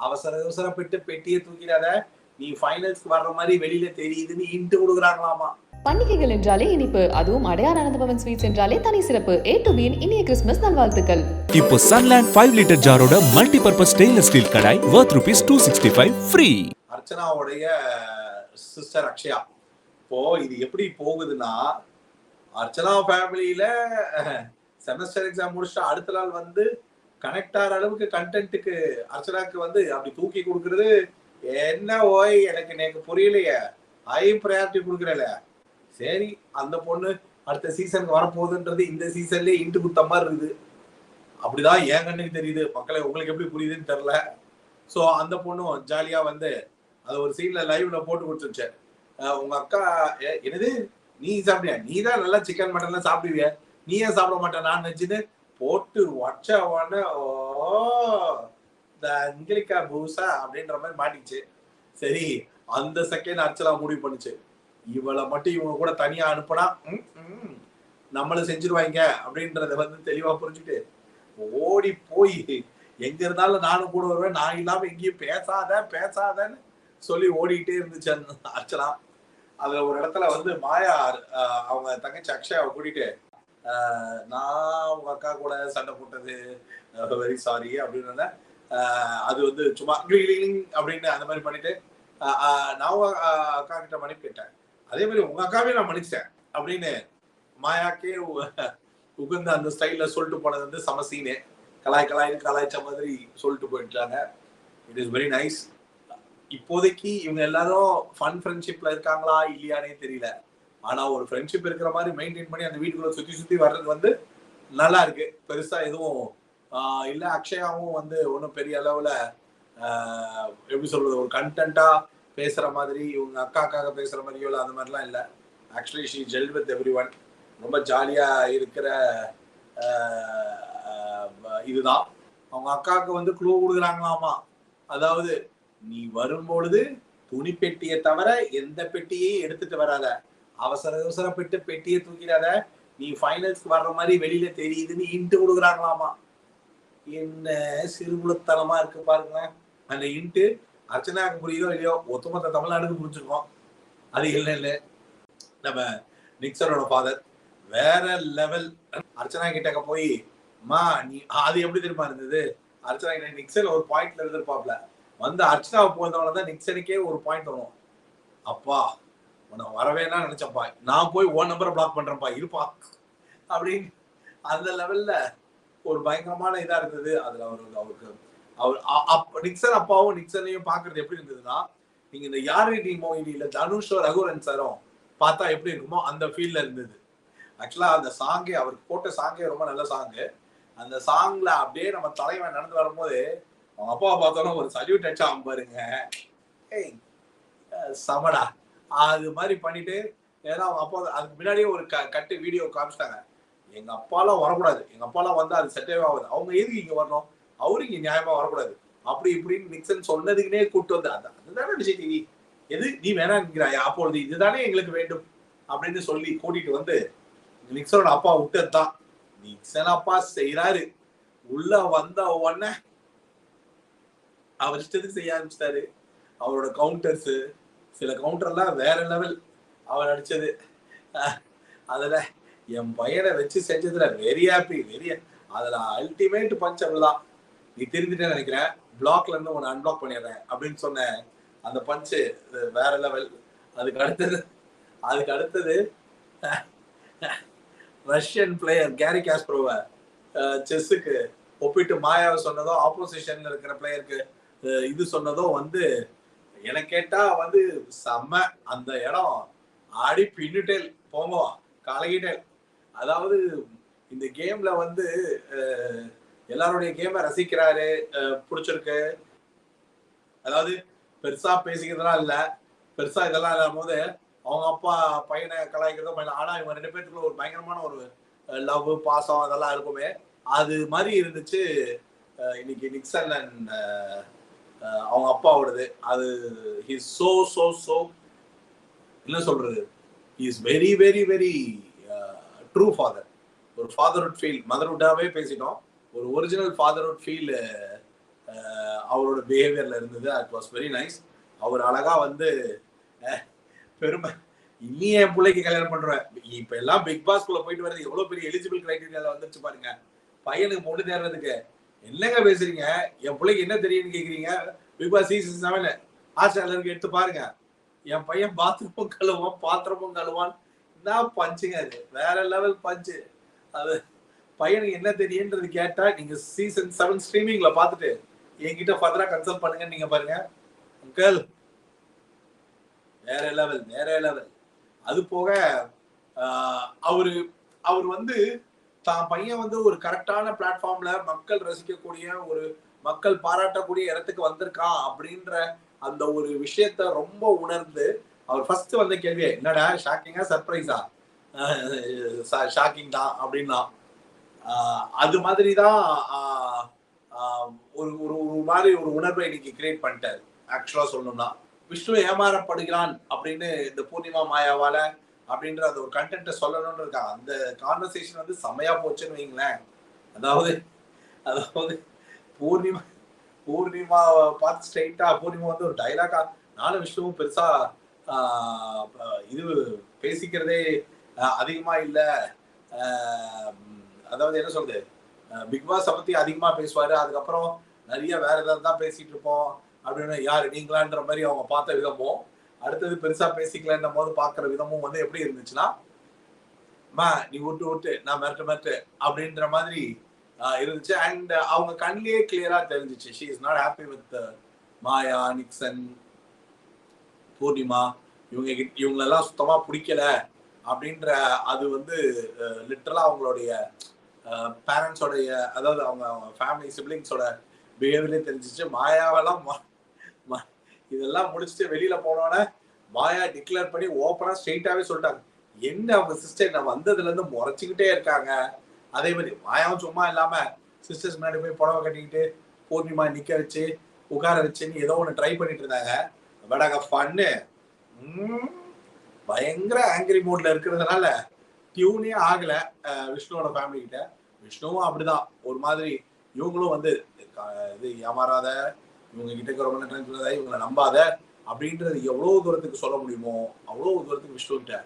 அவசரப்பட்டு பெட்டியை தூக்கிடாத, நீ ஃபைனல்ஸ்க்கு வர்ற மாதிரி வெளியில தெரியுதுன்னு இன்ட்டு கொடுக்குறாங்களாமா. பண்டிகைகள் என்றாலே இனிப்பு, அதுவும் அடையார் ஆனந்தபவன் ஸ்வீட்ஸ் என்றாலே தனி சிறப்பு. A to B இனிய கிறிஸ்துமஸ் நல்வாழ்த்துக்கள். இப்போ சன்லேண்ட் 5 லிட்டர் ஜாரோட multipurpose stainless steel kadai worth ₹265 free. அர்ச்சனாவுடைய சிஸ்டர் அக்ஷயா. இப்போ இது எப்படி போகுதுன்னா, அர்ச்சனா ஃபேமிலியில செமஸ்டர் எக்ஸாம் முடிச்சுட்டு அடுத்த நாள் வந்து கனெக்ட் ஆகிற அளவுக்கு கண்டென்ட்டுக்கு அர்ச்சனாக்கு வந்து அப்படி தூக்கி கொடுக்கறது என்ன ஓய் எனக்கு புரியலையே. ஹை ப்ரையாரிட்டி கொடுக்குறல. சரி, அந்த பொண்ணு அடுத்த சீசனுக்கு வரப்போகுதுன்றது இந்த சீசன்லயே இன்ட்டு குத்த மாதிரி இருக்குது. அப்படிதான் என் கண்ணுக்கு தெரியுது. மக்களை உங்களுக்கு எப்படி புரியுதுன்னு தெரியல. ஸோ அந்த பொண்ணும் ஜாலியா வந்து அது ஒரு சீன்ல லைவ்ல போட்டு கொடுத்துருச்சு. உங்க அக்கா என்னது நீ சாப்பிடுவியா, நீ தான் நல்லா சிக்கன் மட்டன் சாப்பிடுவிய, நீ ஏன் சாப்பிட மாட்டேன் நான் நினைச்சுன்னு போட்டு வச்ச உடனே இந்த அங்கிலிக்கா பூசா அப்படின்ற மாதிரி மாட்டிச்சு. சரி, அந்த செகண்ட் அர்ச்சனா முடிவு பண்ணுச்சு, இவளை மட்டும் இவங்க கூட தனியா அனுப்புனா நம்மள செஞ்சிருவாங்க அப்படின்றத வந்து தெளிவா புரிஞ்சுட்டு ஓடி போய் எங்க இருந்தாலும் நானும் கூட வருவேன், நான் இல்லாம எங்கேயும் பேசாதன்னு சொல்லி ஓடிக்கிட்டே இருந்துச்சு அர்ச்சனா. அதுல ஒரு இடத்துல வந்து மாயா அவங்க தங்கச்சி அக்ஷயாவை கூட்டிட்டு நான் உங்க அக்கா கூட சண்டை போட்டது வெரி சாரி அப்படின்னு அது வந்து சும்மா அப்படின்னு அந்த மாதிரி பண்ணிட்டு நான் அக்கா கிட்ட மன்னிப்பு கேட்டேன், அதே மாதிரி உங்க அக்காவே நான் மன்னிச்சிட்டேன் அப்படின்னு மாயாக்கே உகந்த அந்த ஸ்டைல்ல சொல்லிட்டு போனது வந்து சமசீனே கலாய்ச்ச மாதிரி சொல்லிட்டு போயிட்டாங்க. It is very nice. இப்போதைக்கு இவங்க எல்லாரும் ஃபன் ஃப்ரெண்ட்ஷிப்ல இருக்காங்களா இல்லையானே தெரியல. ஆனா ஒரு ஃப்ரெண்ட்ஷிப் இருக்கிற மாதிரி மெயின்டைன் பண்ணி அந்த வீட்டுக்குள்ள சுத்தி வர்றது வந்து நல்லா இருக்கு. பெருசா எதுவும் இல்ல. அக்ஷயாவும் வந்து ஒன்றும் பெரிய அளவுல எப்படி சொல்றது, ஒரு கண்டென்ட்டா பேசுற மாதிரி இவங்க அக்காக்காக பேசுற மாதிரியோ இல்லை அந்த மாதிரிலாம் இல்லை. Actually she gel with everyone. ரொம்ப ஜாலியா இருக்கிற இதுதான். அவங்க அக்காவுக்கு வந்து க்ளூ கொடுக்குறாங்களாமா, அதாவது நீ வரும்பொழுது துணி பெட்டியை தவிர எந்த பெட்டியையும் எடுத்துட்டு வராத, அவசரப்பட்டு பெட்டியை தூக்கிடாத, நீ ஃபைனல்ஸ்க்கு வர்ற மாதிரி வெளியில தெரியுதுன்னு இன்ட்டு கொடுக்குறாங்களாமா. என்ன சிறுகுலத்தனமா இருக்கு பாருங்களேன். அந்த இன்ட்டு அர்ச்சனாவுக்கு புரியுதோ இல்லையோ ஒத்துமொத்த தமிழ்நாடுக்கு புரிஞ்சிருக்கோம். அது இல்லை நம்ம நிக்சனோட ஃபாதர் வேற லெவல். அர்ச்சனா கிட்ட போய் மா நீ அது எப்படி தெரியுமா இருந்தது, அர்ச்சனா கிட்ட நிக்சன் ஒரு பாயிண்ட்ல இருந்திருப்பாப்ல, வந்து அர்ச்சனாவை போனவனதான் நிக்சனுக்கே ஒரு பாயிண்ட் வரும், அப்பா உன்னை வரவேனா நினைச்சப்பா, நான் போய் ஓன் நம்பரை பிளாக் பண்றேன்ப்பா இருப்பா அப்படின்னு அந்த லெவல்ல ஒரு பயங்கரமான இதா இருந்தது. அதுல அவருக்கு அவர் நிக்சன் அப்பாவும் நிக்சனையும் பாக்குறது எப்படி இருந்ததுன்னா, நீங்க இந்த யாரு நீ மோகினியில தனுஷோ ரகுவரன் சாரும் பார்த்தா எப்படி இருக்குமோ அந்த ஃபீல்ல இருந்தது. ஆக்சுவலா அந்த சாங்கே அவருக்கு போட்ட சாங்கே ரொம்ப நல்ல சாங்கு. அந்த சாங்ல அப்படியே நம்ம தலைவன் நடந்து வரும்போது அவங்க அப்பாவை பார்த்தோன்னா ஒரு சல்யூட் அடிச்சா பாருங்க, ஏய் சமடா அது மாதிரி பண்ணிட்டு. ஏன்னா அவங்க அப்பா அதுக்கு முன்னாடியே ஒரு கட்டு வீடியோ காமிச்சிட்டாங்க, எங்க அப்பாலாம் வரக்கூடாது, எங்க அப்பாலாம் வந்தா அது செட்டே ஆகுது, அவங்க எதுக்கு இங்க வரணும், அவரு இங்க நியாயமா வரக்கூடாது அப்படி இப்படின்னு நிக்சன் சொன்னதுக்குனே கூப்பிட்டு வந்து அதுதானே விஜய் டிவி, எது நீ வேணா நிற்கிறாயா, அப்பொழுது இதுதானே எங்களுக்கு வேண்டும் அப்படின்னு சொல்லி கூட்டிட்டு வந்து நிக்சனோட அப்பா விட்டதுதான். நிக்சன் அப்பா செய்யறாரு, உள்ள வந்த உடனே அவர் இஷ்டத்துக்கு செய்ய ஆரம்பிச்சிட்டாரு. அவரோட கவுண்டர்ஸ் சில கவுண்டர்லாம் வேற லெவல் அவர் அடிச்சது. அதுல என் பையனை வச்சு செஞ்சதுல வெரி ஹாப்பி அதுல அல்டிமேட் பஞ்ச் அவர்தான். நீ தெரிஞ்சுட்டேன்னு நினைக்கிறேன், பிளாக்ல இருந்து உன்னை அன்பிளாக் பண்ணிடுறேன் அப்படின்னு சொன்ன அந்த பஞ்சு வேற லெவல். அதுக்கு அடுத்தது ரஷ்யன் பிளேயர் கேரி காஸ்பரோவை செஸ்ஸுக்கு ஒப்பிட்டு மாயாவை சொன்னதோ, ஆப்போசிஷன்ல இருக்கிற பிளேயருக்கு இது சொன்னதோ வந்து எனக்கு கேட்டா வந்து செம்ம. அந்த இடம் ஆடி பின்னுட்டேல் போங்க கலகிட்டேல். அதாவது இந்த கேம்ல வந்து எல்லாருடைய கேமை ரசிக்கிறாரு, பிடிச்சிருக்கு. அதாவது பெருசா பேசிக்கிறதுலாம் இல்ல, பெருசா இதெல்லாம் இல்லாம போது அவங்க அப்பா பையனை கலாய்க்கிறதோ பையன், ஆனா இவங்க ரெண்டு பேருக்குள்ள ஒரு பயங்கரமான ஒரு லவ் பாசம் அதெல்லாம் இருக்குமே, அது மாதிரி இருந்துச்சு இன்னைக்கு நிக்சன் அண்ட் அவங்க அப்பாவோடது. அது ஹீஸ் சோ என்ன சொல்றது, he's very very very true father. ஒரு ஃபாதர்ஹுட் ஃபீல், மதர்ஹுட்டாவே பேசிட்டோம், ஒரு ஒரிஜினல் ஃபாதர்ஹுட் ஃபீல் அவரோட பிஹேவியர்ல இருந்தது. It was very nice. அவர் அழகா வந்து பெருமை இனி என் பிள்ளைக்கு கல்யாணம் பண்றேன். இப்ப எல்லாம் பிக் பாஸ்குள்ள போயிட்டு வர்றது எவ்வளவு பெரிய எலிஜிபிள் கிரைட்டீரியால வந்துச்சு பாருங்க. பையனுக்கு பொண்ணு தேடுறதுக்கு என்னங்க பேசுறீங்க? என் பிள்ளைக்கு என்ன தெரியும்னு கேக்குறீங்க? பிக் பாஸ் சீசன் 7 ஆஸ்திரேலியருக்கு எடுத்து பாருங்க. என் பையன் பாத்ரூமும் கழுவான், பாத்திரமும் கழுவான். என்ன பஞ்சுங்க அது, வேற லெவல் பஞ்சு. அது பையனுக்கு என்ன தெரியுன்றது கேட்டா நீங்க சீசன் 7 ஸ்ட்ரீமிங்ல பார்த்துட்டு என்கிட்ட ஃபர்தரா கன்சல்ட் பண்ணுங்க. நீங்க பாருங்க அங்கிள், வேற லெவல் வேற லெவல். அது போக அவர் வந்து தான் பையன் வந்து ஒரு கரெக்டான பிளாட்ஃபார்ம்ல மக்கள் ரசிக்கக்கூடிய ஒரு மக்கள் பாராட்டக்கூடிய இடத்துக்கு வந்திருக்கான் அப்படின்ற அந்த ஒரு விஷயத்த ரொம்ப உணர்ந்து அவர் ஃபர்ஸ்ட் வந்த கேள்வியே என்னடா ஷாக்கிங்கா சர்ப்ரைஸா? ஷாக்கிங் தான் அப்படின்னா அது மாதிரிதான் ஒரு ஒரு மாதிரி ஒரு உணர்வை இன்னைக்கு கிரியேட் பண்ணிட்டாரு. ஆக்சுவலா சொல்லணும்னா விஷ்ணு ஏமாறப்படுகிறான் அப்படின்னு இந்த பூர்ணிமா மாயாவால அப்படின்ற அந்த ஒரு கண்டென்ட்டை சொல்லணும்னு இருக்காங்க. அந்த கான்வர்சேஷன் வந்து செமையா போச்சுன்னு வைங்களேன். அதாவது பூர்ணிமா பார்த்து ஸ்ட்ரைட்டா பூர்ணிமா வந்து ஒரு டைலாகா நானும் விஷ்ணுவும் பெருசா இது பேசிக்கிறதே அதிகமா இல்ல. அதாவது என்ன சொல்றது, பிக் பாஸ் பத்தி அதிகமா பேசுவாரு, அதுக்கப்புறம் நிறைய வேற ஏதாவது தான் பேசிட்டு இருப்போம் அப்படின்னு. யாரு நீங்களான்ற மாதிரி அவங்க பார்த்த விதமும் அடுத்தது பெருசா பேசிக்கலன்ற போது பாக்குற விதமும் வந்து எப்படி இருந்துச்சுன்னா, நீ விட்டு நான் மிரட்டு அப்படின்ற மாதிரி இருந்துச்சு. அண்ட் அவங்க கண்ணிலேயே கிளியரா தெரிஞ்சிச்சு she is not happy with Maya, Nixon, Poornima இவங்களெல்லாம் சுத்தமா பிடிக்கல அப்படின்ற அது வந்து லிட்டரலா அவங்களுடைய பேரண்ட்ஸோடைய, அதாவது அவங்க ஃபேமிலி சிப்ளிங்ஸோட பிஹேவியரே தெரிஞ்சிச்சு. மாயாவெல்லாம் இதெல்லாம் முடிச்சுட்டு வெளியில போனோன்னே மாயா டிக்ளேர் பண்ணி ஓப்பனா ஸ்ட்ரெயிட்டாவே சொல்லிட்டாங்க என்ன அவங்க சிஸ்டர் நான் வந்ததுல இருந்து முறைச்சிக்கிட்டே இருக்காங்க. அதே மாதிரி மாயாவும் சும்மா இல்லாம சிஸ்டர்ஸ் முன்னாடி போய் புடவை கட்டிக்கிட்டு பூர்ணிமா நிக்க வச்சு உட்கார வச்சுன்னு ஏதோ ஒண்ணு ட்ரை பண்ணிட்டு இருந்தாங்க. பட் அங்க ஃபன்னு பயங்கர ஆங்கிரி மூட்ல இருக்கிறதுனால டியூனே ஆகல விஷ்ணுவோட ஃபேமிலி கிட்ட. விஷ்ணுவும் அப்படிதான் ஒரு மாதிரி, இவங்களும் வந்து இது ஏமாறாத, இவங்க கிட்ட ரொம்ப நேரம் இவங்களை நம்பாத அப்படின்றது எவ்வளவு தூரத்துக்கு சொல்ல முடியுமோ அவ்வளவு தூரத்துக்கு விஷ்ணு கிட்ட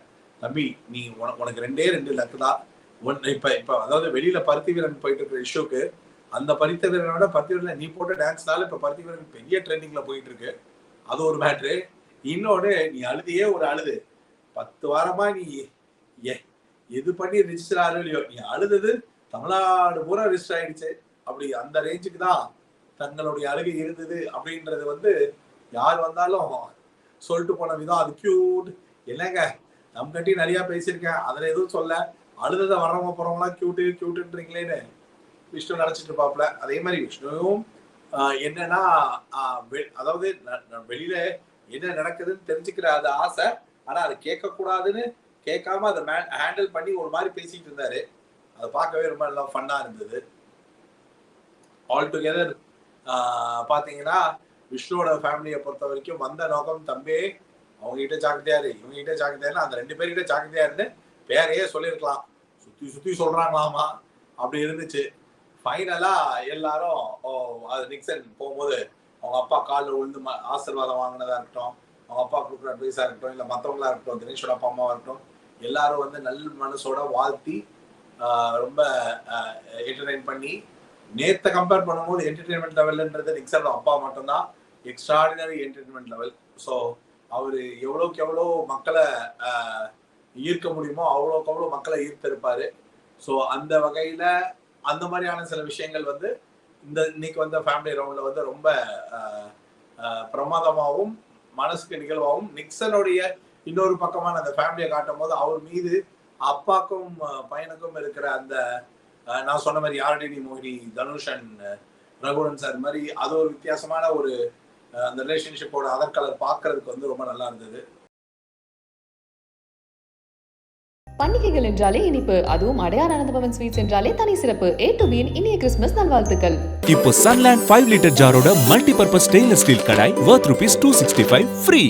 தம்பி நீ உனக்கு 2 லக்கு தான். இப்ப அதாவது வெளியில பருத்தி வீரன் போயிட்டு இருக்கிற இஷ்யூக்கு அந்த பருத்தி வீரனோட பருத்தி வீரன் நீ போட்ட டான்ஸ்னால இப்ப பருத்தி வீரன் பெரிய ட்ரெண்டிங்ல போயிட்டு இருக்கு. அது ஒரு மேட்ரு. இன்னொன்னு நீ அழுதியே ஒரு அழுது 10 வாரமா நீ எது பண்ணி ரிஜிஸ்டர் ஆகலையோ இல்லையோ, நீ அழுது தமிழ்நாடு பூரா ரிஜிஸ்டர் ஆயிடுச்சு. அப்படி அந்த ரேஞ்சுக்கு தான் தங்களுடைய அழுகை இருந்தது அப்படின்றது வந்து யார் வந்தாலும் சொல்லிட்டு போன விதம் அது கியூட். என்னங்க நம் கட்டி நிறைய பேசியிருக்கேன், அதுல எதுவும் சொல்ல, அழுததை வர்றவங்க போறவங்களாம் கியூட்டுன்றீங்களேன்னு விஷ்ணு நினைச்சிட்டு இருப்பாப்ல. அதே மாதிரி விஷ்ணுவும் என்னன்னா அதாவது வெளியில என்ன நடக்குதுன்னு தெரிஞ்சுக்கிற அது ஆசை, ஆனா அதை கேட்க கூடாதுன்னு கேட்காம அதை ஹேண்டில் பண்ணி ஒரு மாதிரி பேசிட்டு இருந்தாரு. அதை பார்க்கவே ரொம்ப நல்லா ஃபன்னா இருந்தது. ஆல் டுகெதர் பாத்தீங்கன்னா விஷ்ணுவோட ஃபேமிலியை பொறுத்த வரைக்கும் வந்த நோக்கம் தம்பி அவங்க கிட்ட ஜாக்கிரதையாரு இவங்க கிட்ட ஜாக்கிரதையாரு, அந்த 2 பேர்கிட்ட ஜாக்கிரதையாருன்னு பேரையே சொல்லியிருக்கலாம். சுத்தி சொல்றாங்களாமா அப்படி இருந்துச்சு. ஃபைனலா எல்லாரும் அது நிக்சன் போகும்போது அவங்க அப்பா காலில் விழுந்து ஆசீர்வாதம் வாங்கினதா இருக்கட்டும், அவங்க அப்பா கொடுக்குற அட்வைஸா இருக்கட்டும், இல்லை மற்றவங்களா இருக்கட்டும், தினேஷோட அப்பா அம்மாவா இருக்கட்டும், எல்லாரும் வந்து நல்ல மனசோட வாழ்த்தி ரொம்ப என்டர்டெயின் பண்ணி நேற்றை கம்பேர் பண்ணும்போது என்டர்டெயின்மெண்ட் லெவல்ன்றது நிக்சனோட அப்பா மட்டும்தான் எக்ஸ்ட்ராடினரி என்டர்டெயின்மெண்ட் லெவல். ஸோ அவரு எவ்வளோக்கு எவ்வளோ மக்களை ஈர்க்க முடியுமோ அவ்வளோக்கு அவ்வளோ மக்களை ஈர்த்திருப்பாரு. ஸோ அந்த வகையில அந்த மாதிரியான சில விஷயங்கள் வந்து இன்னைக்கு வந்த ஃபேமிலி ரவுண்ட்ல வந்து ரொம்ப பிரமாதமாகவும் மனசுக்கு நிகழ்வாகவும் நிக்சனுடைய இன்னொரு பக்கமான அந்த ஃபேமிலியை காட்டும் போது அவர் மீது அப்பாக்கும் பையனுக்கும் இருக்கிற அந்த நான் சொன்ன மாதிரி யாரடி மோகினி, தனுஷ் அண்ட் ரகுவரன் சார் மாதிரி அது ஒரு வித்தியாசமான ஒரு அந்த ரிலேஷன்ஷிப்போட அதர் கலர் பார்க்கறதுக்கு வந்து ரொம்ப நல்லா இருந்தது. பண்டிகைகள் என்றாலே இனிப்பு, அதுவும் அடையார் ஆனந்தபவன் ஸ்வீட்ஸ் என்றாலே தனி சிறப்பு. A to B இனிய கிறிஸ்துமஸ் நல்வாழ்த்துக்கள். இப்போ சன்லேண்ட் 5 லிட்டர் ஜாரோட multi purpose stainless steel kadai worth ₹265 free.